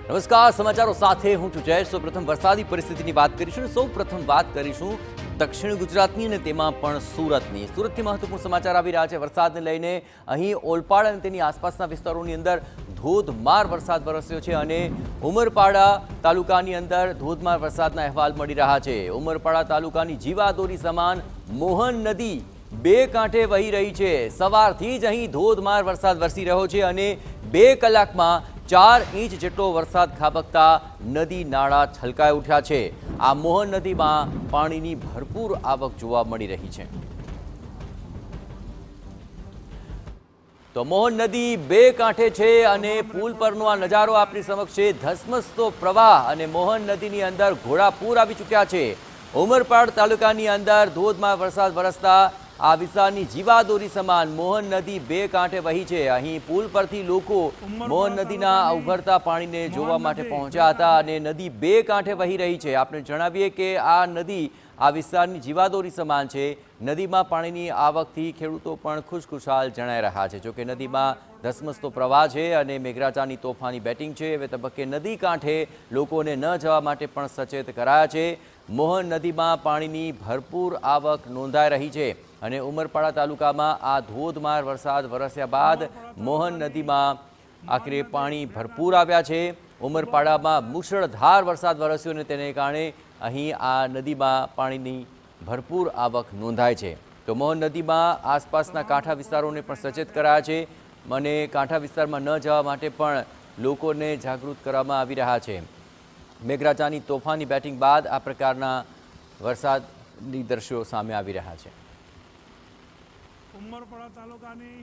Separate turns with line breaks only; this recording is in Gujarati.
નમસ્કાર, સમાચારો સાથે હું છું જયેશ। સૌપ્રથમ વરસાદી પરિસ્થિતિની વાત કરીશું। સૌપ્રથમ વાત કરીશું દક્ષિણ ગુજરાતની અને તેમાં પણ સુરતની। સુરતથી મહત્વપૂર્ણ સમાચાર આવી રહ્યા છે વરસાદને લઈને। અહીં ઓલપાડ અને તેની આસપાસના વિસ્તારોની અંદર ધોધમાર વરસાદ વરસ્યો છે અને ઉમરપાડા તાલુકાની અંદર ધોધમાર વરસાદના અહેવાલ મળી રહ્યા છે। ઉમરપાડા તાલુકાની જીવાદોરી સમાન મોહન નદી બે કાંઠે વહી રહી છે। સવારથી જ અહીં ધોધમાર વરસાદ વરસી રહ્યો છે અને 2 કલાકમાં 4 ઇંચ જેટલો વરસાદ ખાબકતા નદી નાળા છલકાઈ ઉઠ્યા છે। આ મોહન નદીમાં પાણીની ભરપૂર આવક જોવા મળી રહી છે। તો મોહન નદી બે કાંઠે છે અને પુલ પરનો આ નજારો આપણી સમક્ષ છે। ધસમસતો પ્રવાહ અને મોહન નદીની અંદર ઘોડાપૂર આવી ચૂક્યા છે। ઉમરપાડ તાલુકાની અંદર ધોધમાર વરસાદ વરસતા આ વિસ્તારની જીવાદોરી સમાન મોહન નદી બે કાંઠે વહી છે। અહીં પુલ પરથી લોકો મોહન નદીના ઉભરતા પાણીને જોવા માટે પહોંચ્યા હતા અને નદી બે કાંઠે વહી રહી છે। આપણે જણાવીએ કે આ નદી આ વિસ્તારની જીવાદોરી સમાન છે। નદીમાં પાણીની આવકથી ખેડૂતો પણ ખુશખુશાલ જણાઈ રહ્યા છે। જોકે નદીમાં ધસમસતો પ્રવાહ છે અને મેઘરાજાની તોફાની બેટિંગ છે। હવે તબક્કે નદી કાંઠે લોકોને ન જવા માટે પણ સચેત કરાયા છે। મોહન નદીમાં પાણીની ભરપૂર આવક નોંધાઈ રહી છે અને ઉમરપાડા તાલુકામાં આ ધોધમાર વરસાદ વરસ્યા બાદ મોહન નદીમાં આખરે પાણી ભરપૂર આવ્યા છે। ઉમરપાડામાં મુશળધાર વરસાદ વરસ્યો અને તેને કારણે અહીં આ નદીમાં પાણીની ભરપૂર આવક નોંધાય છે। તો મોહન નદીમાં આસપાસના કાંઠા વિસ્તારોને પણ સચેત કરાયા છે અને કાંઠા વિસ્તારમાં ન જવા માટે પણ લોકોને જાગૃત કરવામાં આવી રહ્યા છે। મેઘરાજાની તોફાની બેટિંગ બાદ આ પ્રકારના વરસાદની દ્રશ્યો સામે આવી રહ્યા છે।
ઉમરપાડા તાલુકાની